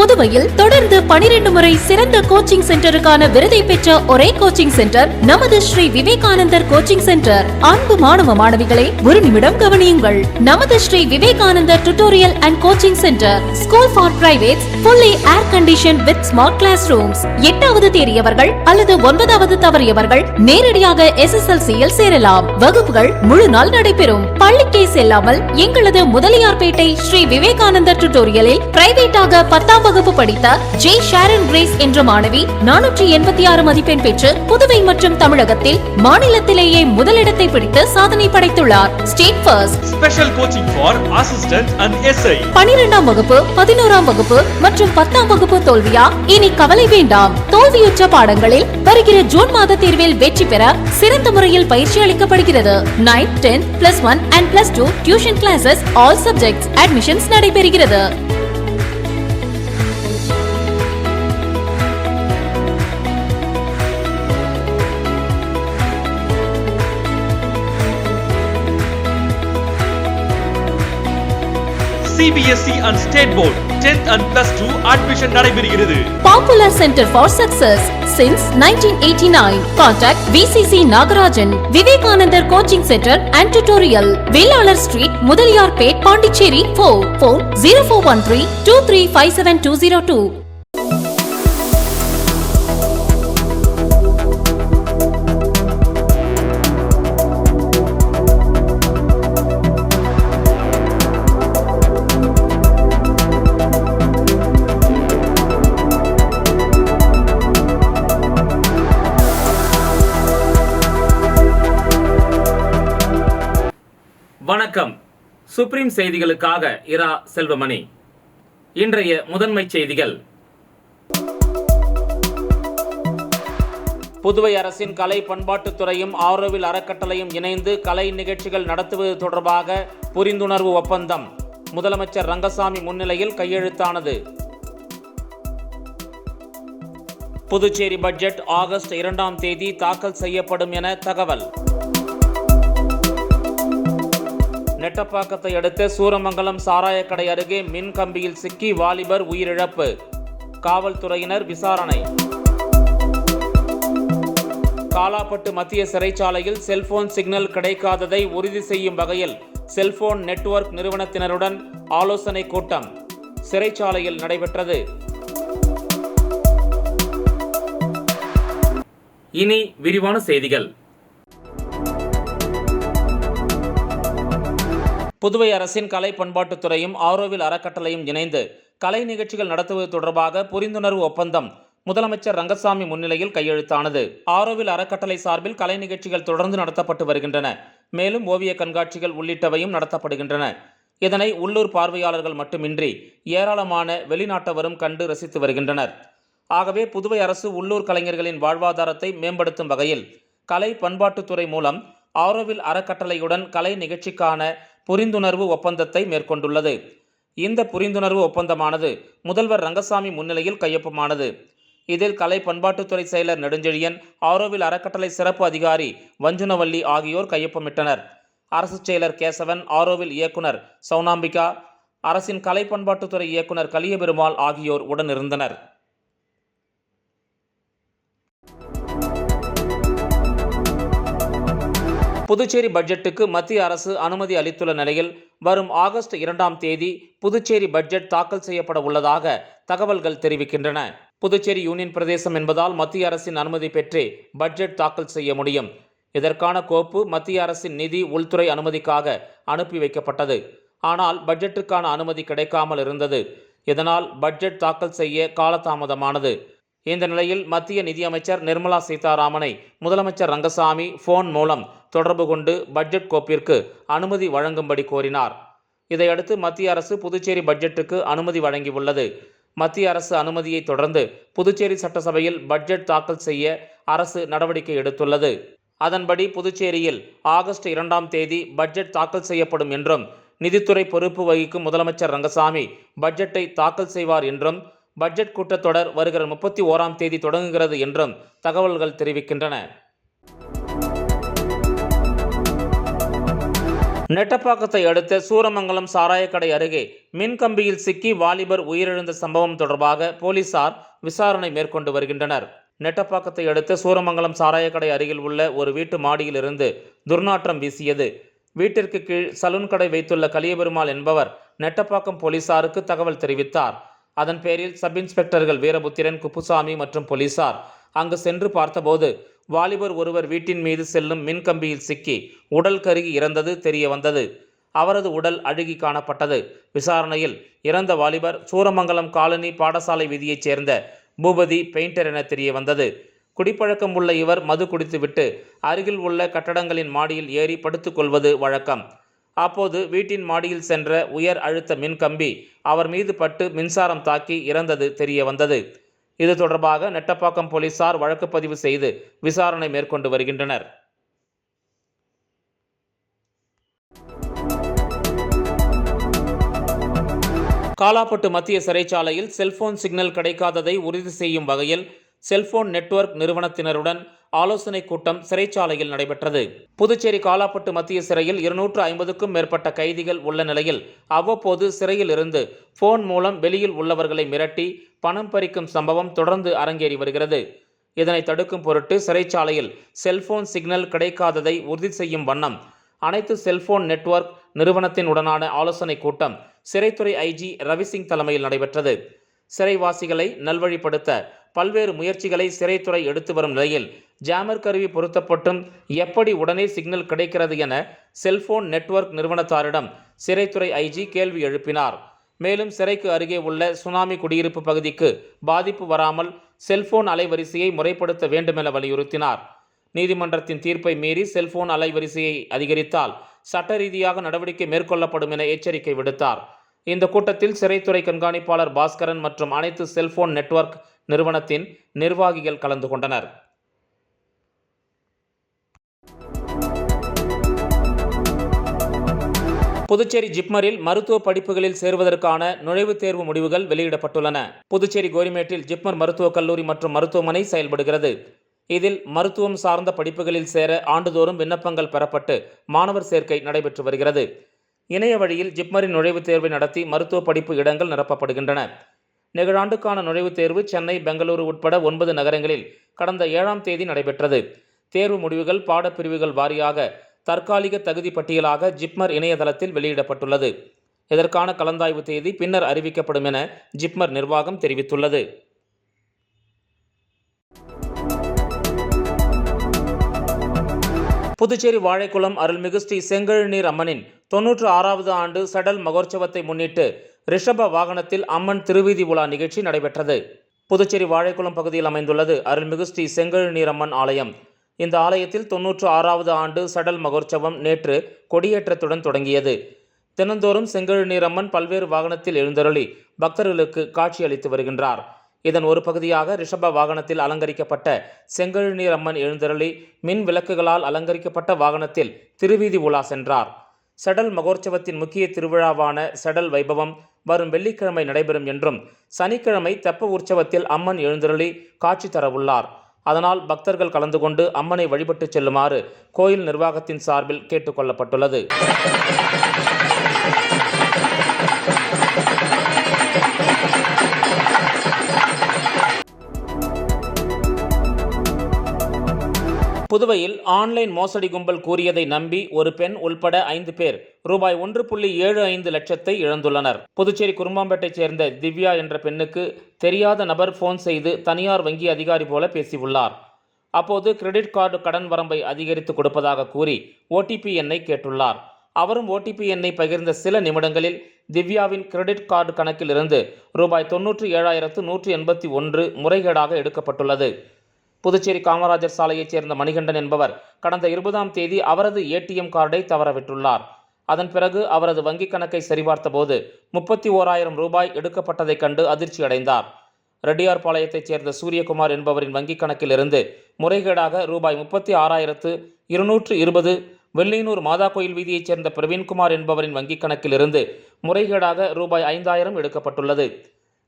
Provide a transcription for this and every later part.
புதுவையில் தொடர்ந்து 12 முறை சிறந்த கோச்சிங் சென்டருக்கான விருதை பெற்ற ஒரே கோச்சிங் சென்டர் நமது ஸ்ரீ விவேகானந்தர் கோச்சிங் சென்டர். அன்பு மாணவ மாணவிகளை ஒரு நிமிடம் கவனியுங்கள். நமது Sri Vivekanandar tutorial and coaching centre school for privates, fully air conditioned with smart classrooms. 8வது தேறியவர்கள் அல்லது 9வது தவறியவர்கள் நேரடியாக SSLC-யில் சேரலாம். வகுப்புகள் முழு நாள் நடைபெறும். பள்ளிக்கே செல்லாமல் எங்களது முதலியார்பேட்டை ஸ்ரீ விவேகானந்தர் டியூட்டோரியலில் பிரைவேட்டாக 10ஆம் வகுப்பு படித்த ஜே ஷாரன் கிரேஸ் என்ற மாணவி 486 மதிப்பெண் பெற்று புதுவை மற்றும் தமிழகத்தில் மாநிலத்திலேயே முதலிடத்தை பிடித்து சாதனை படைத்துள்ளார். State first. Special coaching for assistant and SI. 12ஆம் வகுப்பு, 11ஆம் வகுப்பு மற்றும் 10ஆம் வகுப்பு தோல்வியா? இனி கவலை வேண்டாம். தோல்வியுற்ற பாடங்களில் வருகிற ஜூன் மாத தேர்வில் வெற்றி பெற சிறந்த முறையில் பயிற்சி அளிக்கப்படுகிறது. 9th, 10th, +1 and +2 tuition classes, all subjects admissions நடைபெறுகிறது. CBSE and State Board 10th and +2 admission நடைபெறுகிறது. Popular Center for Success since 1989. Contact VCC Nagarajan, Vivekanandar Coaching Center and Tutorial, Vellalar Street, Mudaliyarpet, Pondicherry 4. Phone 0413 2357202. வணக்கம். Supreme செய்திகளுக்காக இரா செல்வமணி. இன்றைய முதன்மை செய்திகள். புதுவை அரசின் கலை பண்பாட்டுத்துறையும் ஆரோவில் அறக்கட்டளையும் இணைந்து கலை நிகழ்ச்சிகள் நடத்துவது தொடர்பாக புரிந்துணர்வு ஒப்பந்தம் முதலமைச்சர் ரங்கசாமி முன்னிலையில் கையெழுத்தானது. புதுச்சேரி பட்ஜெட் ஆகஸ்ட் 2ஆம் தேதி தாக்கல் செய்யப்படும் என தகவல். நெட்டப்பாக்கத்தை அடுத்த சூரமங்கலம் சாராயக்கடை அருகே மின் கம்பியில் சிக்கி வாலிபர் உயிரிழப்பு. காவல்துறையினர் விசாரணை. காலாப்பட்டு மத்திய சிறைச்சாலையில் செல்போன் சிக்னல் கிடைக்காததை உறுதி செய்யும் வகையில் செல்போன் நெட்வொர்க் நிறுவனத்தினருடன் ஆலோசனை கூட்டம் சிறைச்சாலையில் நடைபெற்றது. இனி விரிவான செய்திகள். புதுவை அரசின் கலை பண்பாட்டுத்துறையும் ஆரோவில் அறக்கட்டளையும் இணைந்து கலை நிகழ்ச்சிகள் நடத்துவது தொடர்பாக புரிந்துணர்வு ஒப்பந்தம் முதலமைச்சர் ரங்கசாமி முன்னிலையில் கையெழுத்தானது. ஆரோவில் அறக்கட்டளை சார்பில் கலை நிகழ்ச்சிகள் தொடர்ந்து நடத்தப்பட்டு வருகின்றன. மேலும் ஓவிய கண்காட்சிகள் உள்ளிட்டவையும் நடத்தப்படுகின்றன. இதனை உள்ளூர் பார்வையாளர்கள் மட்டுமின்றி ஏராளமான வெளிநாட்டவரும் கண்டு ரசித்து வருகின்றனர். ஆகவே புதுவை அரசு உள்ளூர் கலைஞர்களின் வாழ்வாதாரத்தை மேம்படுத்தும் வகையில் கலை பண்பாட்டுத்துறை மூலம் ஆரோவில் அறக்கட்டளையுடன் கலை நிகழ்ச்சிக்கான புரிந்துணர்வு ஒப்பந்தத்தை மேற்கொண்டுள்ளது. இந்த புரிந்துணர்வு ஒப்பந்தமானது முதல்வர் ரங்கசாமி முன்னிலையில் கையொப்பமானது. இதில் கலை பண்பாட்டுத்துறை செயலர் நெடுஞ்செழியன், ஆரோவில் அறக்கட்டளை சிறப்பு அதிகாரி வஞ்சுனவல்லி ஆகியோர் கையொப்பமிட்டனர். அரசு செயலர் கேசவன், ஆரோவில் இயக்குனர் சௌனாம்பிகா, அரசின் கலை பண்பாட்டுத்துறை இயக்குனர் கலியபெருமாள் ஆகியோர் உடனிருந்தனர். புதுச்சேரி பட்ஜெட்டுக்கு மத்திய அரசு அனுமதி அளித்துள்ள நிலையில் வரும் ஆகஸ்ட் 2ஆம் தேதி புதுச்சேரி பட்ஜெட் தாக்கல் செய்யப்பட உள்ளதாக தகவல்கள் தெரிவிக்கின்றன. புதுச்சேரி யூனியன் பிரதேசம் என்பதால் மத்திய அரசின் அனுமதி பெற்றே பட்ஜெட் தாக்கல் செய்ய முடியும். இதற்கான கோப்பு மத்திய அரசின் நிதி உள்துறை அனுமதிக்காக அனுப்பி வைக்கப்பட்டது. ஆனால் பட்ஜெட்டுக்கான அனுமதி கிடைக்காமல் இருந்தது. இதனால் பட்ஜெட் தாக்கல் செய்ய காலதாமதமானது. இந்த நிலையில் மத்திய நிதியமைச்சர் நிர்மலா சீதாராமனை முதலமைச்சர் ரங்கசாமி போன் மூலம் தொடர்பு கொண்டு பட்ஜெட் கோப்பிற்கு அனுமதி வழங்கும்படி கோரினார். இதையடுத்து மத்திய அரசு புதுச்சேரி பட்ஜெட்டுக்கு அனுமதி வழங்கியுள்ளது. மத்திய அரசு அனுமதியை தொடர்ந்து புதுச்சேரி சட்டசபையில் பட்ஜெட் தாக்கல் செய்ய அரசு நடவடிக்கை எடுத்துள்ளது. அதன்படி புதுச்சேரியில் ஆகஸ்ட் 2ஆம் தேதி பட்ஜெட் தாக்கல் செய்யப்படும் என்றும் நிதித்துறை பொறுப்பு வகிக்கும் முதலமைச்சர் ரங்கசாமி பட்ஜெட்டை தாக்கல் செய்வார் என்றும் பட்ஜெட் கூட்டத்தொடர் வருகிற 31ஆம் தேதி தொடங்குகிறது என்றும் தகவல்கள் தெரிவிக்கின்றன. நெட்டப்பாக்கத்தை அடுத்த சூரமங்கலம் சாராயக்கடை அருகே மின்கம்பியில் சிக்கி வாலிபர் உயிரிழந்த சம்பவம் தொடர்பாக போலீசார் விசாரணை மேற்கொண்டு வருகின்றனர். நெட்டப்பாக்கத்தை அடுத்த சூரமங்கலம் சாராயக்கடை அருகில் உள்ள ஒரு வீட்டு மாடியில் இருந்து துர்நாற்றம் வீசியது. வீட்டிற்கு கீழ் சலூன் கடை வைத்துள்ள கலியபெருமாள் என்பவர் நெட்டப்பாக்கம் போலீசாருக்கு தகவல் தெரிவித்தார். அதன் பேரில் சப் இன்ஸ்பெக்டர்கள் வீரபுத்திரன், குப்புசாமி மற்றும் போலீசார் அங்கு சென்று பார்த்தபோது வாலிபர் ஒருவர் வீட்டின் மீது செல்லும் மின்கம்பியில் சிக்கி உடல் கருகி இறந்தது தெரிய வந்தது. அவரது உடல் அழுகி காணப்பட்டது. விசாரணையில் இறந்த வாலிபர் சூரமங்கலம் காலனி பாடசாலை வீதியைச் சேர்ந்த பூபதி பெயிண்டர் என தெரிய வந்தது. குடிப்பழக்கம் உள்ள இவர் மது குடித்துவிட்டு அருகில் உள்ள கட்டடங்களின் மாடியில் ஏறி படுத்துக் கொள்வது வழக்கம். அப்போது வீட்டின் மாடியில் சென்ற உயர் அழுத்த மின்கம்பி அவர் மீது பட்டு மின்சாரம் தாக்கி இறந்தது தெரிய வந்தது. இது தொடர்பாக நெட்டப்பாக்கம் போலீசார் வழக்கு பதிவு செய்து விசாரணை மேற்கொண்டு வருகின்றனர். காலாப்பட்டு மத்திய சிறைச்சாலையில் செல்போன் சிக்னல் கிடைக்காததை உறுதி செய்யும் வகையில் செல்போன் நெட்வொர்க் நிறுவனத்தினருடன் ஆலோசனை கூட்டம் சிறைச்சாலையில் நடைபெற்றது. புதுச்சேரி காலாப்பட்டு மத்திய சிறையில் 250க்கும் மேற்பட்ட கைதிகள் உள்ள நிலையில் அவ்வப்போது சிறையில் இருந்து போன் மூலம் வெளியில் உள்ளவர்களை மிரட்டி பணம் பறிக்கும் சம்பவம் தொடர்ந்து அரங்கேறி வருகிறது. இதனை தடுக்கும் பொருட்டு சிறைச்சாலையில் செல்போன் சிக்னல் கிடைக்காததை உறுதி செய்யும் வண்ணம் அனைத்து செல்போன் நெட்வொர்க் நிறுவனத்தின் உடனான ஆலோசனை கூட்டம் சிறைத்துறை ஐஜி ரவிசிங் தலைமையில் நடைபெற்றது. சிறைவாசிகளை நல்வழிப்படுத்த பல்வேறு முயற்சிகளை சிறைத்துறை எடுத்து வரும் நிலையில் ஜாமர் கருவி பொருத்தப்பட்டும் எப்படி உடனே சிக்னல் கிடைக்கிறது என செல்போன் நெட்வொர்க் நிறுவனத்தாரிடம் சிறைத்துறை ஐஜி கேள்வி எழுப்பினார். மேலும் சிறைக்கு அருகே உள்ள சுனாமி குடியிருப்பு பகுதிக்கு பாதிப்பு வராமல் செல்போன் அலைவரிசையை முறைப்படுத்த வேண்டுமென வலியுறுத்தினார். நீதிமன்றத்தின் தீர்ப்பை மீறி செல்போன் அலைவரிசையை அதிகரித்தால் சட்ட ரீதியாக நடவடிக்கை மேற்கொள்ளப்படும் என எச்சரிக்கை விடுத்தார். இந்த கூட்டத்தில் சிறைத்துறை கண்காணிப்பாளர் பாஸ்கரன் மற்றும் அனைத்து செல்போன் நெட்வொர்க் நிறுவனத்தின் நிர்வாகிகள் கலந்து கொண்டனர். புதுச்சேரி ஜிப்மரில் மருத்துவ படிப்புகளில் சேருவதற்கான நுழைவுத் தேர்வு முடிவுகள் வெளியிடப்பட்டுள்ளன. புதுச்சேரி கோரிமேட்டில் ஜிப்மர் மருத்துவக் கல்லூரி மற்றும் மருத்துவமனை செயல்படுகிறது. இதில் மருத்துவம் சார்ந்த படிப்புகளில் சேர ஆண்டுதோறும் விண்ணப்பங்கள் பெறப்பட்டு மாணவர் சேர்க்கை நடைபெற்று வருகிறது. இணைய வழியில் ஜிப்மரின் நுழைவுத் தேர்வை நடத்தி மருத்துவ படிப்பு இடங்கள் நிரப்பப்படுகின்றன. நிகழாண்டுக்கான நுழைவுத் தேர்வு சென்னை, பெங்களூரு உட்பட 9 நகரங்களில் கடந்த 7ஆம் தேதி நடைபெற்றது. தேர்வு முடிவுகள் பாடப்பிரிவுகள் வாரியாக தற்காலிக தகுதி பட்டியலாக ஜிப்மர் இணையதளத்தில் வெளியிடப்பட்டுள்ளது. இதற்கான கலந்தாய்வு தேதி பின்னர் அறிவிக்கப்படும் என ஜிப்மர் நிர்வாகம் தெரிவித்துள்ளது. புதுச்சேரி வாழைக்குளம் அருள்மிகு ஸ்ரீ செங்கழுநீர் அம்மனின் 96வது ஆண்டு சடல் மகோற்சவத்தை முன்னிட்டு ரிஷப வாகனத்தில் அம்மன் திருவீதி உலா நிகழ்ச்சி நடைபெற்றது. புதுச்சேரி வாழைக்குளம் பகுதியில் அமைந்துள்ளது அருள்மிகு ஸ்ரீ செங்கழுநீர் அம்மன் ஆலயம். இந்த ஆலயத்தில் 96வது ஆண்டு சடல் மகோற்சவம் நேற்று கொடியேற்றத்துடன் தொடங்கியது. தினந்தோறும் செங்கழுநீர் அம்மன் பல்வேறு வாகனத்தில் எழுந்தருளி பக்தர்களுக்கு காட்சியளித்து வருகின்றார். இதன் ஒரு பகுதியாக ரிஷப வாகனத்தில் அலங்கரிக்கப்பட்ட செங்கழுநீர் அம்மன் எழுந்தருளி மின் விளக்குகளால் அலங்கரிக்கப்பட்ட வாகனத்தில் திருவீதி உலா சென்றார். சடல் மகோற்சவத்தின் முக்கிய திருவிழாவான சடல் வைபவம் வரும் வெள்ளிக்கிழமை நடைபெறும் என்றும் சனிக்கிழமை தெப்ப உற்சவத்தில் அம்மன் எழுந்தருளி காட்சி தரவுள்ளார். அதனால் பக்தர்கள் கலந்து கொண்டு அம்மனை வழிபட்டு செல்லுமாறு கோயில் நிர்வாகத்தின் சார்பில் கேட்டுக்கொள்ளப்பட்டுள்ளது. புதுவையில் ஆன்லைன் மோசடி கும்பல் கூறியதை நம்பி ஒரு பெண் உள்பட 5 பேர் ரூபாய் 1.75 லட்சத்தை இழந்துள்ளனர். புதுச்சேரி குரும்பாம்பேட்டைச் சேர்ந்த திவ்யா என்ற பெண்ணுக்கு தெரியாத நபர் போன் செய்து தனியார் வங்கி அதிகாரி போல பேசியுள்ளார். அப்போது கிரெடிட் கார்டு கடன் வரம்பை அதிகரித்து கொடுப்பதாக கூறி OTP எண்ணை கேட்டுள்ளார். அவரும் OTP எண்ணை பகிர்ந்த சில நிமிடங்களில் திவ்யாவின் கிரெடிட் கார்டு கணக்கில் இருந்து ரூபாய் 97,181 முறைகேடாக எடுக்கப்பட்டுள்ளது. புதுச்சேரி காமராஜர் சாலையைச் சேர்ந்த மணிகண்டன் என்பவர் கடந்த 20ஆம் தேதி அவரது ATM கார்டை தவறவிட்டுள்ளார். அதன் பிறகு அவரது வங்கிக் கணக்கை சரிபார்த்தபோது 31,000 ரூபாய் எடுக்கப்பட்டதைக் கண்டு அதிர்ச்சி அடைந்தார். ரெட்டியார்பாளையத்தைச் சேர்ந்த சூரியகுமார் என்பவரின் வங்கிக் கணக்கில் இருந்து முறைகேடாக ரூபாய் 36,220, வெள்ளியனூர் மாதா கோயில் வீதியைச் சேர்ந்த பிரவீன்குமார் என்பவரின் வங்கிக் கணக்கில் இருந்து முறைகேடாக ரூபாய் 5,000 எடுக்கப்பட்டுள்ளது.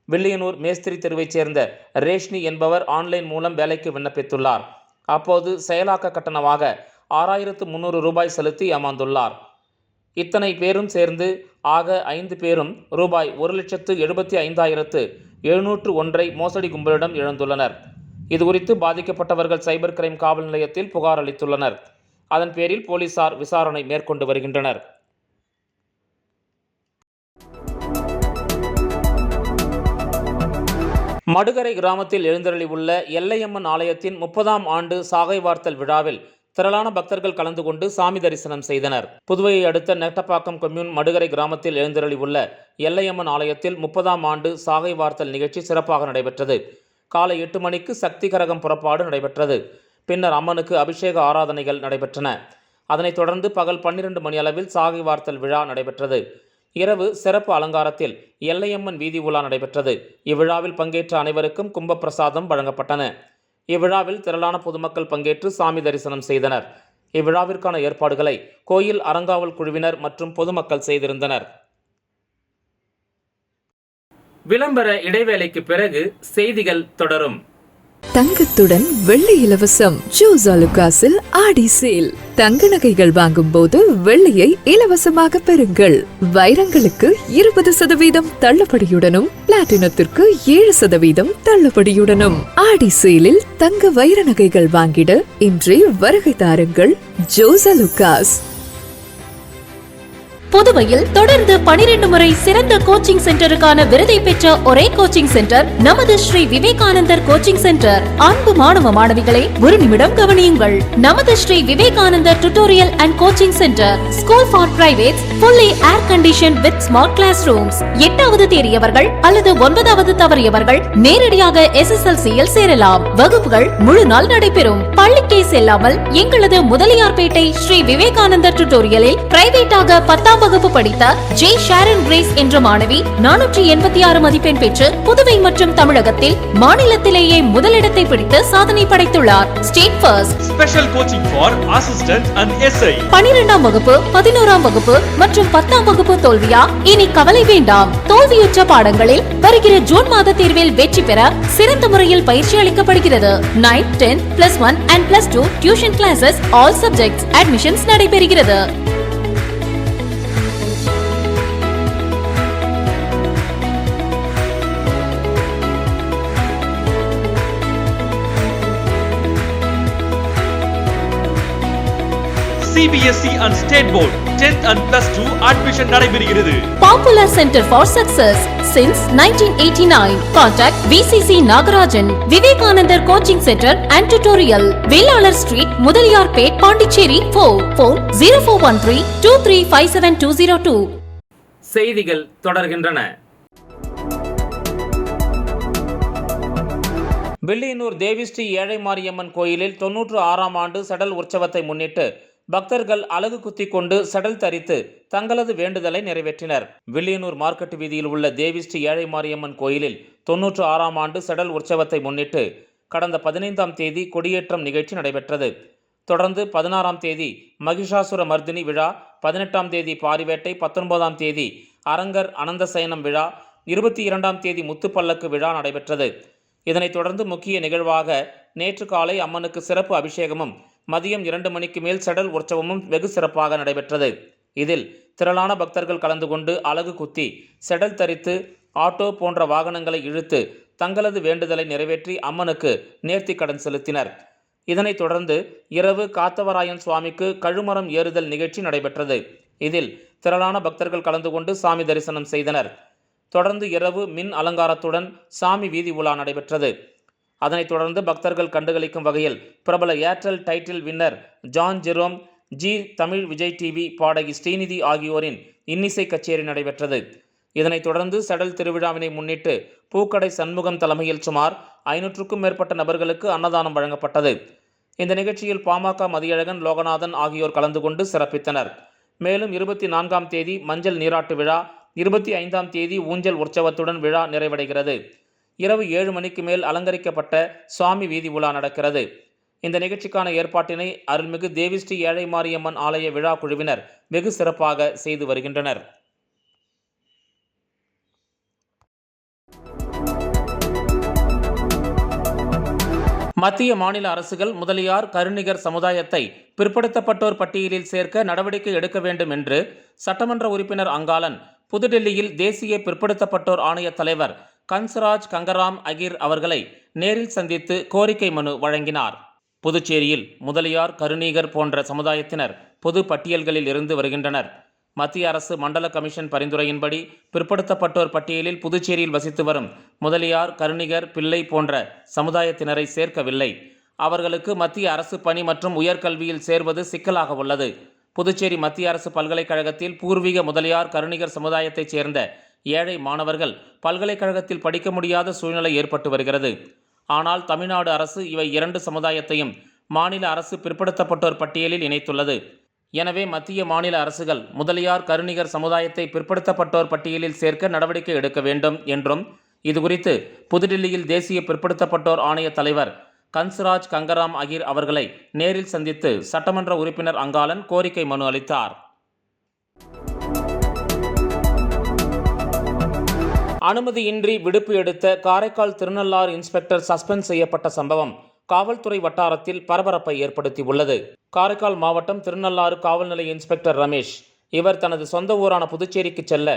வில்லியனூர் மேஸ்திரி தெருவைச் சேர்ந்த ரேஷ்னி என்பவர் ஆன்லைன் மூலம் வேலைக்கு விண்ணப்பித்துள்ளார். அப்போது செயலாக்க கட்டணமாக 6,300 ரூபாய் செலுத்தி ஏமாந்துள்ளார். இத்தனை பேரும் சேர்ந்து ஆக 5 பேரும் ரூபாய் 1,75,701 மோசடி கும்பலிடம் இழந்துள்ளனர். இதுகுறித்து பாதிக்கப்பட்டவர்கள் சைபர் கிரைம் காவல் நிலையத்தில் புகார் அளித்துள்ளனர். அதன் பேரில் போலீசார் விசாரணை மேற்கொண்டு வருகின்றனர். மடுகரை கிராமத்தில் எழுந்தருளி உள்ள எல்லையம்மன் ஆலயத்தின் 30ஆம் ஆண்டு சாகை வார்த்தல் விழாவில் திரளான பக்தர்கள் கலந்து கொண்டு சாமி தரிசனம் செய்தனர். புதுவையை அடுத்த நெட்டப்பாக்கம் கொம்யூன் மடுகரை கிராமத்தில் எழுந்தருளி உள்ள எல்லையம்மன் ஆலயத்தில் 30ஆம் ஆண்டு சாகை வார்த்தல் நிகழ்ச்சி சிறப்பாக நடைபெற்றது. காலை 8 மணிக்கு சக்தி கரகம் புறப்பாடு நடைபெற்றது. பின்னர் அம்மனுக்கு அபிஷேக ஆராதனைகள் நடைபெற்றன. அதனைத் தொடர்ந்து பகல் 12 மணி அளவில் சாகை வார்த்தல் விழா நடைபெற்றது. இரவு சிறப்பு அலங்காரத்தில் எல்லையம்மன் வீதி உலா நடைபெற்றது. இவ்விழாவில் பங்கேற்ற அனைவருக்கும் கும்பப்பிரசாதம் வழங்கப்பட்டன. இவ்விழாவில் திரளான பொதுமக்கள் பங்கேற்று சாமி தரிசனம் செய்தனர். இவ்விழாவிற்கான ஏற்பாடுகளை கோயில் அறங்காவல் குழுவினர் மற்றும் பொதுமக்கள் செய்திருந்தனர். விளம்பர இடைவேளைக்கு பிறகு செய்திகள் தொடரும். தங்கத்துடன் வெள்ளி இலவசம். ஜோஸ் ஆலுகாஸில் ஆடி சேல். தங்க நகைகள் வாங்கும் போது வெள்ளியை இலவசமாக பெறுங்கள். வைரங்களுக்கு 20% தள்ளுபடியுடனும் பிளாட்டினத்திற்கு 7% தள்ளுபடியுடனும் ஆடி சேலில் தங்க வைர நகைகள் வாங்கிட இன்றே வருகை தாருங்கள். ஜோஸ் ஆலுகாஸ். புதுவையில் தொடர்ந்து 12 முறை சிறந்த கோச்சிங் சென்டருக்கான விருதை பெற்ற ஒரே கோச்சிங் சென்டர் நமது ஸ்ரீ விவேகானந்தர் கோச்சிங் சென்டர். அன்பு மாணவ மாணவிகளை ஒரு நிமிடம் கவனியுங்கள். நமது Sri Vivekanandar tutorial and coaching centre school for privates fully air conditioned with smart classrooms. 8வது தேறியவர்கள் அல்லது 9வது தவறியவர்கள் நேரடியாக SSLC-யில் சேரலாம். வகுப்புகள் முழு நாள் நடைபெறும். பள்ளிக்கே செல்லாமல் எங்களது முதலியார்பேட்டை ஸ்ரீ விவேகானந்தர் டியூட்டோரியலில் பிரைவேட்டாக 10ஆம் வகுப்பு படித்த ஜே ஷாரன் கிரேஸ் என்ற மாணவி 486 மதிப்பெண் பெற்று புதுவை மற்றும் தமிழகத்தில் மாநிலத்திலேயே முதலிடத்தை பிடித்து சாதனை படைத்துள்ளார். State first. Special coaching for assistant and SI. 12ஆம் வகுப்பு 11ஆம் வகுப்பு மற்றும் 10ஆம் வகுப்பு தோல்வியா? இனி கவலை வேண்டாம். தோல்வியுற்ற பாடங்களில் வருகிற ஜூன் மாத தேர்வில் வெற்றி பெற சிறந்த முறையில் பயிற்சி அளிக்கப்படுகிறது. 9th, 10th, +1 and +2 tuition classes all subjects admissions நடைபெறுகிறது. CBSE and State Board 10th and +2 admission நடைபெறுகிறது. Popular Center for Success since 1989. Contact VCC Nagarajan. Vivekanandar Coaching Center and Tutorial. Velalar Street, Mudaliyarpet, Pondicherry. Phone 0413-2357-202. செய்திகள் தொடர்கின்றன. வில்லியனூர் தேவி ஸ்ரீ ஏழை மாரியம்மன் கோயிலில் 96ஆம் ஆண்டு சடல் உற்சவத்தை முன்னிட்டு பக்தர்கள் அலகு குத்தி கொண்டு சடல் தரித்து தங்களது வேண்டுதலை நிறைவேற்றினர். வில்லியனூர் மார்க்கெட் வீதியில் உள்ள தேவி ஸ்ரீ ஏழை மாரியம்மன் கோயிலில் 96ஆம் ஆண்டு சடல் உற்சவத்தை முன்னிட்டு கடந்த 15ஆம் தேதி கொடியேற்றம் நிகழ்ச்சி நடைபெற்றது. தொடர்ந்து 16ஆம் தேதி மகிஷாசுர மர்தினி விழா, 18ஆம் தேதி பாரிவேட்டை, 19ஆம் தேதி அரங்கர் அனந்த சயனம் விழா, 22ஆம் தேதி முத்துப்பல்லக்கு விழா நடைபெற்றது. இதனைத் தொடர்ந்து முக்கிய நிகழ்வாக நேற்று காலை அம்மனுக்கு சிறப்பு அபிஷேகமும் மதியம் 2 மணிக்கு மேல் சடல் உற்சவமும் வெகு சிறப்பாக நடைபெற்றது. இதில் திரளான பக்தர்கள் கலந்து கொண்டு அலகு குத்தி செடல் தரித்து ஆட்டோ போன்ற வாகனங்களை இழுத்து தங்களது வேண்டுதலை நிறைவேற்றி அம்மனுக்கு நேர்த்தி கடன் செலுத்தினர். இதனைத் தொடர்ந்து இரவு காத்தவராயன் சுவாமிக்கு கழுமரம் ஏறுதல் நிகழ்ச்சி நடைபெற்றது. இதில் திரளான பக்தர்கள் கலந்து கொண்டு சாமி தரிசனம் செய்தனர். தொடர்ந்து இரவு மின் அலங்காரத்துடன் சாமி வீதி உலா நடைபெற்றது. அதனைத் தொடர்ந்து பக்தர்கள் கண்டுகளிக்கும் வகையில் பிரபல Airtel title winner John Jerome, G Tamil, Vijay TV பாடகி ஸ்ரீநிதி ஆகியோரின் இன்னிசை கச்சேரி நடைபெற்றது. இதனைத் தொடர்ந்து சடல் திருவிழாவினை முன்னிட்டு பூக்கடை சண்முகம் தலைமையில் சுமார் 500க்கும் மேற்பட்ட நபர்களுக்கு அன்னதானம் வழங்கப்பட்டது. இந்த நிகழ்ச்சியில் பாமக மதியழகன், லோகநாதன் ஆகியோர் கலந்து கொண்டு சிறப்பித்தனர். மேலும் 24ஆம் தேதி மஞ்சள் நீராட்டு விழா, 25ஆம் தேதி ஊஞ்சல் உற்சவத்துடன் விழா நிறைவடைகிறது. இரவு 7 மணிக்கு மேல் அலங்கரிக்கப்பட்ட சுவாமி வீதி உலா நடக்கிறது. இந்த நிகழ்ச்சிக்கான ஏற்பாட்டினை அருள்மிகு தேவி ஸ்ரீ ஏழை மாரியம்மன் ஆலய விழா குழுவினர் வெகு சிறப்பாக செய்து வருகின்றனர். மத்திய மாநில அரசுகள் முதலியார் கருணிகர் சமுதாயத்தை பிற்படுத்தப்பட்டோர் பட்டியலில் சேர்க்க நடவடிக்கை எடுக்க வேண்டும் என்று சட்டமன்ற உறுப்பினர் அங்காளன் புதுடெல்லியில் தேசிய பிற்படுத்தப்பட்டோர் ஆணைய தலைவர் கன்சராஜ் கங்கராம் அகிர் அவர்களை நேரில் சந்தித்து கோரிக்கை மனு வழங்கினார். புதுச்சேரியில் முதலியார் கருணீகர் போன்ற சமுதாயத்தினர் பொது பட்டியல்களில் இருந்து வருகின்றனர். மத்திய அரசு மண்டல கமிஷன் பரிந்துரையின்படி பிற்படுத்தப்பட்டோர் பட்டியலில் புதுச்சேரியில் வசித்து வரும் முதலியார் கருணிகர் பிள்ளை போன்ற சமுதாயத்தினரை சேர்க்கவில்லை. அவர்களுக்கு மத்திய அரசு பணி மற்றும் உயர்கல்வியில் சேர்வது சிக்கலாக உள்ளது. புதுச்சேரி மத்திய அரசு பல்கலைக்கழகத்தில் பூர்வீக முதலியார் கருணிகர் சமுதாயத்தைச் சேர்ந்த ஏழை மாணவர்கள் பல்கலைக்கழகத்தில் படிக்க முடியாத சூழ்நிலை ஏற்பட்டு வருகிறது. ஆனால் தமிழ்நாடு அரசு இவை இரண்டு சமுதாயத்தையும் மாநில அரசு பிற்படுத்தப்பட்டோர் பட்டியலில் இணைத்துள்ளது. எனவே மத்திய மாநில அரசுகள் முதலியார் கருணிகர் சமுதாயத்தை பிற்படுத்தப்பட்டோர் பட்டியலில் சேர்க்க நடவடிக்கை எடுக்க வேண்டும் என்றும் இதுகுறித்து புதுடில்லியில் தேசிய பிற்படுத்தப்பட்டோர் ஆணைய தலைவர் கன்சராஜ் கங்கராம் அகிர் அவர்களை நேரில் சந்தித்து சட்டமன்ற உறுப்பினர் அங்காளன் கோரிக்கை மனு அளித்தார். அனுமதியின்றி விடுப்பு எடுத்த காரைக்கால் திருநள்ளாறு இன்ஸ்பெக்டர் சஸ்பெண்ட் செய்யப்பட்ட சம்பவம் காவல்துறை வட்டாரத்தில் பரபரப்பை ஏற்படுத்தியுள்ளது. காரைக்கால் மாவட்டம் திருநள்ளாறு காவல் நிலைய இன்ஸ்பெக்டர் ரமேஷ் இவர் தனது சொந்த ஊரான புதுச்சேரிக்கு செல்ல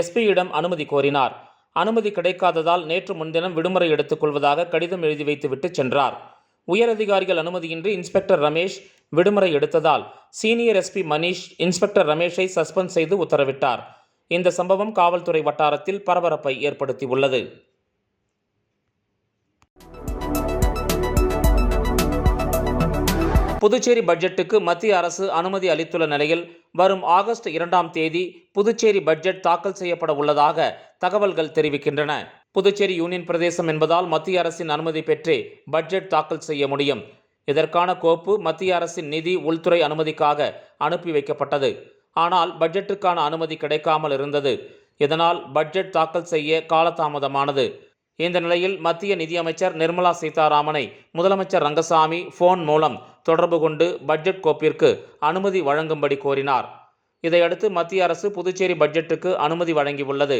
எஸ்பியிடம் அனுமதி கோரினார். அனுமதி கிடைக்காததால் நேற்று முன்தினம் விடுமுறை எடுத்துக் கொள்வதாக கடிதம் எழுதி வைத்துவிட்டு சென்றார். உயரதிகாரிகள் அனுமதியின்றி இன்ஸ்பெக்டர் ரமேஷ் விடுமுறை எடுத்ததால் சீனியர் எஸ்பி மணிஷ் இன்ஸ்பெக்டர் ரமேஷை சஸ்பெண்ட் செய்து உத்தரவிட்டார். இந்த சம்பவம் காவல்துறை வட்டாரத்தில் பரபரப்பை ஏற்படுத்தியுள்ளது. புதுச்சேரி பட்ஜெட்டுக்கு மத்திய அரசு அனுமதி அளித்துள்ள நிலையில் வரும் ஆகஸ்ட் 2ஆம் தேதி புதுச்சேரி பட்ஜெட் தாக்கல் செய்யப்பட உள்ளதாக தகவல்கள் தெரிவிக்கின்றன. புதுச்சேரி யூனியன் பிரதேசம் என்பதால் மத்திய அரசின் அனுமதி பெற்றே பட்ஜெட் தாக்கல் செய்ய முடியும். இதற்கான கோப்பு மத்திய அரசின் நிதி உள்துறை அனுமதிக்காக அனுப்பி வைக்கப்பட்டது. ஆனால் பட்ஜெட்டுக்கான அனுமதி கிடைக்காமல் இருந்தது. இதனால் பட்ஜெட் தாக்கல் செய்ய காலதாமதமானது. இந்த நிலையில் மத்திய நிதியமைச்சர் நிர்மலா சீதாராமனை முதலமைச்சர் ரங்கசாமி போன் மூலம் தொடர்பு கொண்டு பட்ஜெட் கோப்பிற்கு அனுமதி வழங்கும்படி கோரினார். இதையடுத்து மத்திய அரசு புதுச்சேரி பட்ஜெட்டுக்கு அனுமதி வழங்கியுள்ளது.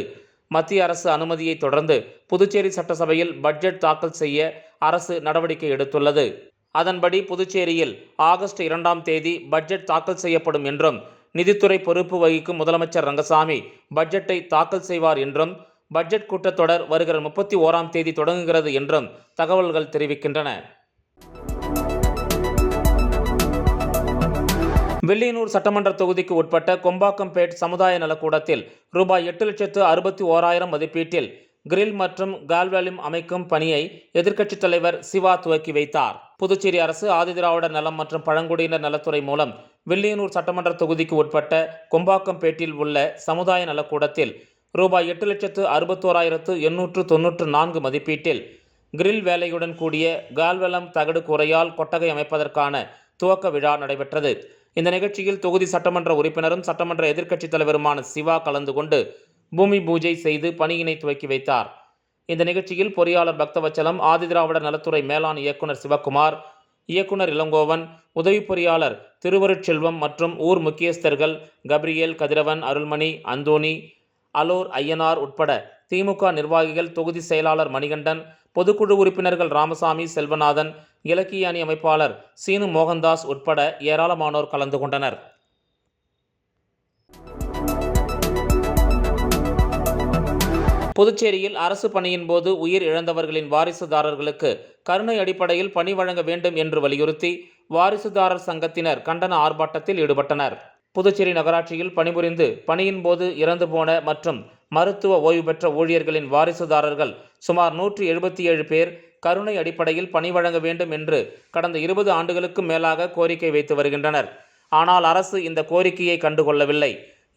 மத்திய அரசு அனுமதியை தொடர்ந்து புதுச்சேரி சட்டசபையில் பட்ஜெட் தாக்கல் செய்ய அரசு நடவடிக்கை எடுத்துள்ளது. அதன்படி புதுச்சேரியில் ஆகஸ்ட் 2ஆம் தேதி பட்ஜெட் தாக்கல் செய்யப்படும் என்றும் நிதித்துறை பொறுப்பு வகிக்கும் முதலமைச்சர் ரங்கசாமி பட்ஜெட்டை தாக்கல் செய்வார் என்றும் பட்ஜெட் கூட்டத்தொடர் வருகிற 31ஆம் தேதி தொடங்குகிறது என்றும் தகவல்கள் தெரிவிக்கின்றன. வில்லியனூர் சட்டமன்ற தொகுதிக்கு உட்பட்ட கொம்பாக்கம்பேட் சமுதாய நலக்கூடத்தில் ரூபாய் 8,61,000 மதிப்பீட்டில் கிரில் மற்றும் கால்வாலிம் அமைக்கும் பணியை எதிர்க்கட்சித் தலைவர் சிவா துவக்கி வைத்தார். புதுச்சேரி அரசு ஆதிதிராவிடர் நலம் மற்றும் பழங்குடியினர் நலத்துறை மூலம் வில்லியனூர் சட்டமன்ற தொகுதிக்கு உட்பட்ட கொம்பாக்கம்பேட்டில் உள்ள சமுதாய நலக்கூடத்தில் ரூபாய் 8,61,894 மதிப்பீட்டில் கிரில் வேலையுடன் கூடிய கால்வலம் தகடு கூரையால் கொட்டகை அமைப்பதற்கான துவக்க விழா நடைபெற்றது. இந்த நிகழ்ச்சியில் தொகுதி சட்டமன்ற உறுப்பினரும் சட்டமன்ற எதிர்க்கட்சித் தலைவருமான சிவா கலந்து கொண்டு பூமி பூஜை செய்து பணியினை துவக்கி வைத்தார். இந்த நிகழ்ச்சியில் பொறியாளர் பக்தவச்சலம், ஆதிதிராவிடர் நலத்துறை மேலாண் இயக்குனர் சிவக்குமார், இயக்குனர் இளங்கோவன், உதவி பொறியாளர் திருவருட்செல்வம் மற்றும் ஊர் முக்கியஸ்தர்கள் கப்ரியேல், கதிரவன், அருள்மணி, அந்தோணி, அலோர் ஐயனார் உட்பட திமுக நிர்வாகிகள், தொகுதி செயலாளர் மணிகண்டன், பொதுக்குழு உறுப்பினர்கள் ராமசாமி, செல்வநாதன், இலக்கிய அணி அமைப்பாளர் சீனு மோகன்தாஸ் உட்பட ஏராளமானோர் கலந்து கொண்டனர். புதுச்சேரியில் அரசு பணியின் போது உயிர் இழந்தவர்களின் வாரிசுதாரர்களுக்கு கருணை அடிப்படையில் பணி வழங்க வேண்டும் என்று வலியுறுத்தி வாரிசுதாரர் சங்கத்தினர் கண்டன ஆர்ப்பாட்டத்தில் ஈடுபட்டனர். புதுச்சேரி நகராட்சியில் பணிபுரிந்து பணியின் போது இறந்து போன மற்றும் மருத்துவ ஓய்வு பெற்ற ஊழியர்களின் வாரிசுதாரர்கள் சுமார் 177 பேர் கருணை அடிப்படையில் பணி வழங்க வேண்டும் என்று கடந்த 20 ஆண்டுகளுக்கும் மேலாக கோரிக்கை வைத்து வருகின்றனர். ஆனால் அரசு இந்த கோரிக்கையை கண்டுகொள்ளவில்லை.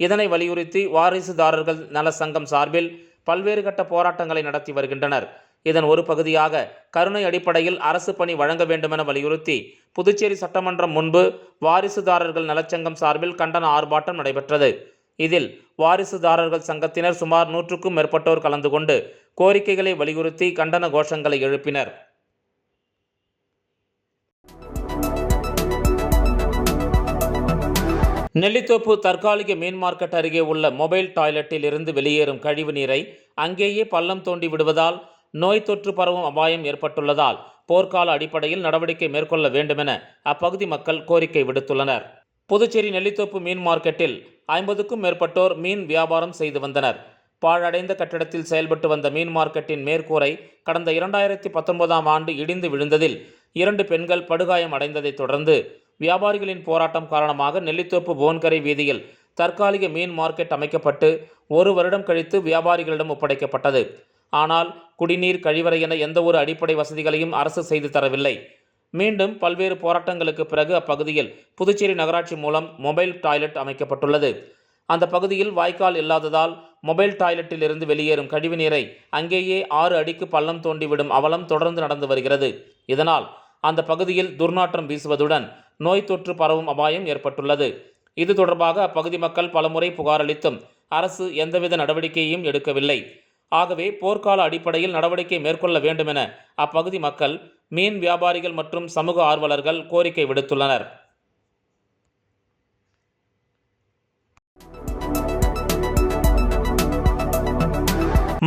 இதனை வலியுறுத்தி வாரிசுதாரர்கள் நல சங்கம் சார்பில் பல்வேறு கட்ட போராட்டங்களை நடத்தி வருகின்றனர். இதன் ஒரு பகுதியாக கருணை அடிப்படையில் அரசு பணி வழங்க வேண்டுமென வலியுறுத்தி புதுச்சேரி சட்டமன்றம் முன்பு வாரிசுதாரர்கள் நலச்சங்கம் சார்பில் கண்டன ஆர்ப்பாட்டம் நடைபெற்றது. இதில் வாரிசுதாரர்கள் சங்கத்தினர் சுமார் 100க்கும் மேற்பட்டோர் கலந்து கொண்டு கோரிக்கைகளை வலியுறுத்தி கண்டன கோஷங்களை எழுப்பினர். நெல்லித்தோப்பு தற்காலிக மீன் மார்க்கெட் அருகே உள்ள மொபைல் டாய்லெட்டில் இருந்து வெளியேறும் கழிவு நீரை அங்கேயே பள்ளம் தோண்டி விடுவதால் நோய் தொற்று பரவும் அபாயம் ஏற்பட்டுள்ளதால் போர்க்கால அடிப்படையில் நடவடிக்கை மேற்கொள்ள வேண்டுமென அப்பகுதி மக்கள் கோரிக்கை விடுத்துள்ளனர். புதுச்சேரி நெல்லித்தோப்பு மீன் மார்க்கெட்டில் 50க்கும் மேற்பட்டோர் மீன் வியாபாரம் செய்து வந்தனர். பாழடைந்த கட்டிடத்தில் செயல்பட்டு வந்த மீன் மார்க்கெட்டின் மேற்கூரை கடந்த 2019ஆம் ஆண்டு இடிந்து விழுந்ததில் 2 பெண்கள் படுகாயம் அடைந்ததைத் தொடர்ந்து வியாபாரிகளின் போராட்டம் காரணமாக நெல்லித்தோப்பு போன்கரை வீதியில் தற்காலிக மீன் மார்க்கெட் அமைக்கப்பட்டு 1 வருடம் கழித்து வியாபாரிகளிடம் ஒப்படைக்கப்பட்டது. ஆனால் குடிநீர், கழிவறை என எந்த ஒரு அடிப்படை வசதிகளையும் அரசு செய்து தரவில்லை. மீண்டும் பல்வேறு போராட்டங்களுக்கு பிறகு அப்பகுதியில் புதுச்சேரி நகராட்சி மூலம் மொபைல் டாய்லெட் அமைக்கப்பட்டுள்ளது. அந்த பகுதியில் வாய்க்கால் இல்லாததால் மொபைல் டாய்லெட்டில் இருந்து வெளியேறும் கழிவுநீரை அங்கேயே 6 அடிக்கு பள்ளம் தோண்டிவிடும் அவலம் தொடர்ந்து நடந்து வருகிறது. இதனால் அந்த பகுதியில் துர்நாற்றம் வீசுவதுடன் நோய் தொற்று பரவும் அபாயம் ஏற்பட்டுள்ளது. இது தொடர்பாக அப்பகுதி மக்கள் பலமுறை புகார் அளித்தும் அரசு எந்தவித நடவடிக்கையையும் எடுக்கவில்லை. ஆகவே போர்க்கால அடிப்படையில் நடவடிக்கை மேற்கொள்ள வேண்டுமென அப்பகுதி மக்கள், மீன் வியாபாரிகள் மற்றும் சமூக ஆர்வலர்கள் கோரிக்கை விடுத்துள்ளனர்.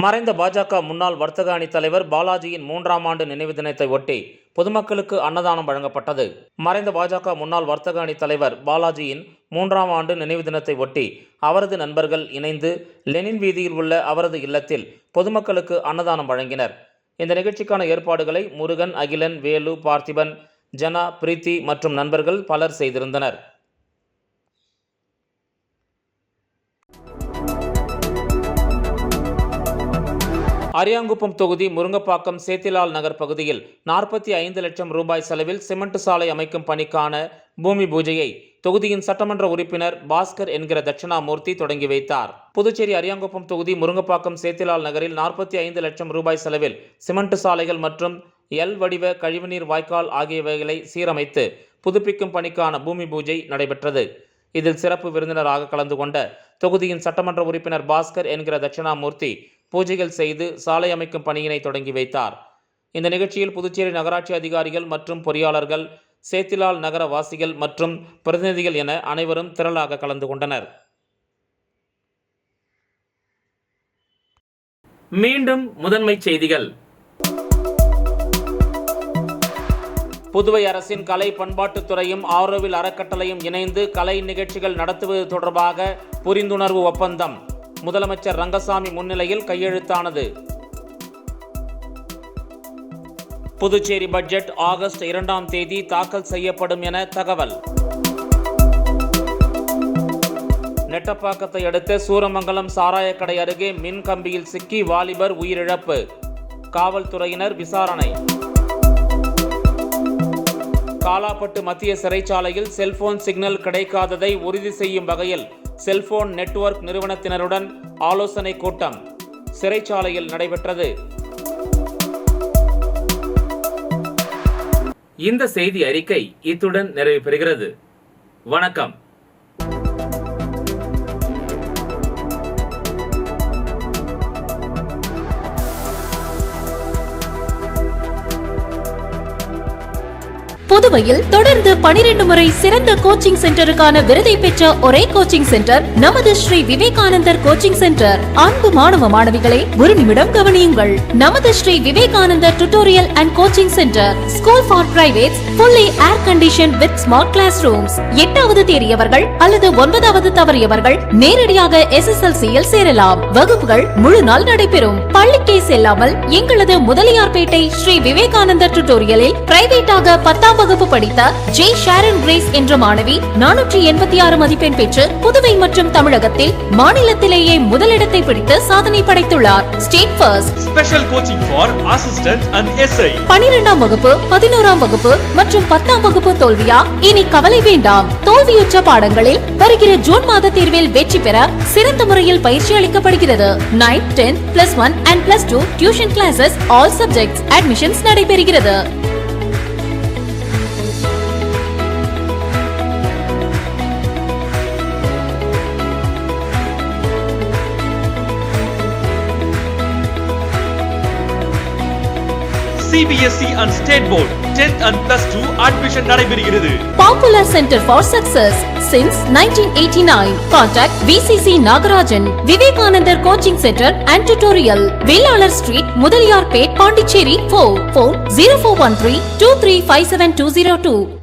மறைந்த பாஜக முன்னாள் வர்த்தக அணி தலைவர் பாலாஜியின் 3ஆம் ஆண்டு நினைவு தினத்தை ஒட்டி பொதுமக்களுக்கு அன்னதானம் வழங்கப்பட்டது. மறைந்த பாஜக முன்னாள் வர்த்தக அணி தலைவர் பாலாஜியின் 3ஆம் ஆண்டு நினைவு தினத்தை ஒட்டி அவரது நண்பர்கள் இணைந்து லெனின் வீதியில் உள்ள அவரது இல்லத்தில் பொதுமக்களுக்கு அன்னதானம் வழங்கினர். இந்த நிகழ்ச்சிக்கான ஏற்பாடுகளை முருகன், அகிலன், வேலு, பார்த்திபன், ஜனா, பிரீத்தி மற்றும் நண்பர்கள் பலர் செய்திருந்தனர். அரியாங்குப்பம் தொகுதி முருங்கப்பாக்கம் சேத்திலால் நகர் பகுதியில் 45 லட்சம் ரூபாய் செலவில் சிமெண்ட் சாலை அமைக்கும் பணிக்கான பூமி பூஜையை தொகுதியின் சட்டமன்ற உறுப்பினர் பாஸ்கர் என்கிற தட்சிணாமூர்த்தி தொடங்கி வைத்தார். புதுச்சேரி அரியாங்குப்பம் தொகுதி முருங்கப்பாக்கம் சேத்திலால் நகரில் 45 லட்சம் ரூபாய் செலவில் சிமெண்ட் சாலைகள் மற்றும் எல் வடிவ கழிவுநீர் வாய்க்கால் ஆகியவைகளை சீரமைத்து புதுப்பிக்கும் பணிக்கான பூமி பூஜை நடைபெற்றது. இதில் சிறப்பு விருந்தினராக கலந்து கொண்ட தொகுதியின் சட்டமன்ற உறுப்பினர் பாஸ்கர் என்கிற தட்சிணாமூர்த்தி பூஜைகள் செய்து சாலை அமைக்கும் பணியினை தொடங்கி வைத்தார். இந்த நிகழ்ச்சியில் புதுச்சேரி நகராட்சி அதிகாரிகள் மற்றும் பொறியாளர்கள், சேத்திலால் நகர வாசிகள் மற்றும் பிரதிநிதிகள் என அனைவரும் திரளாக கலந்து கொண்டனர். மீண்டும் முதன்மை செய்திகள். புதுவை அரசின் கலை பண்பாட்டுத்துறையும் ஆரோவில் அறக்கட்டளையும் இணைந்து கலை நிகழ்ச்சிகள் நடத்துவது தொடர்பாக புரிந்துணர்வு ஒப்பந்தம் முதலமைச்சர் ரங்கசாமி முன்னிலையில் கையெழுத்தானது. புதுச்சேரி பட்ஜெட் ஆகஸ்ட் 2ஆம் தேதி தாக்கல் செய்யப்படும் என தகவல். நெட்டப்பாக்கத்தை அடுத்த சூரமங்கலம் சாராயக்கடை அருகே மின் கம்பியில் சிக்கி வாலிபர் உயிரிழப்பு. காவல்துறையினர் விசாரணை. காலாப்பட்டு மத்திய சிறைச்சாலையில் செல்போன் சிக்னல் கிடைக்காததை உறுதி செய்யும் வகையில் செல்போன் நெட்வொர்க் நிறுவனத்தினருடன் ஆலோசனை கூட்டம் சிறைச்சாலையில் நடைபெற்றது. இந்த செய்தி அறிக்கை இத்துடன் நிறைவு பெறுகிறது. வணக்கம். புதுவையில் தொடர்ந்து 12 முறை சிறந்த கோச்சிங் சென்டருக்கான விருதை பெற்ற ஒரே கோச்சிங் சென்டர் நமது ஸ்ரீ விவேகானந்தர் கோச்சிங் சென்டர். அன்பு மாணவ மாணவிகளே, ஒரு நிமிடம் கவனியுங்கள். நமது Sri Vivekanandar tutorial and coaching centre school for privates, fully air conditioned with smart classrooms. 8வது தேறியவர்கள் அல்லது 9வது தவறியவர்கள் நேரடியாக SSLC-யில் சேரலாம். வகுப்புகள் முழு நாள் நடைபெறும். பள்ளிக்கே செல்லாமல் எங்களது முதலியார்பேட்டை ஸ்ரீ விவேகானந்தர் டியூட்டோரியலில் பிரைவேட்டாக 10ஆம் வகுப்பு படித்த ஜே ஷாரன் கிரேஸ் என்ற மாணவி 486 மதிப்பெண் பெற்று புதுவை மற்றும் தமிழகத்தில் மாநிலத்திலேயே முதலிடத்தை பிடித்து சாதனை படைத்துள்ளார். State first. Special coaching for assistant and SI. 12ஆம் வகுப்பு, 11ஆம் வகுப்பு மற்றும் 10ஆம் வகுப்பு தோல்வியா? இனி கவலை வேண்டாம். தோல்வியுற்ற பாடங்களில் வருகிற ஜூன் மாத தேர்வில் வெற்றி பெற சிறந்த முறையில் பயிற்சி அளிக்கப்படுகிறது. 9th, 10th, +1 and +2 tuition classes, all subjects admissions நடைபெறுகிறது. CBSE and State Board 10th and Plus 2 admission நடைபெறுகிறது. Popular Center for Success since 1989. Contact VCC Nagarajan, Vivekanandar Coaching Center and Tutorial, Vellalar Street, Mudaliyarpet, Pondicherry 4. Phone 0413 2357 202.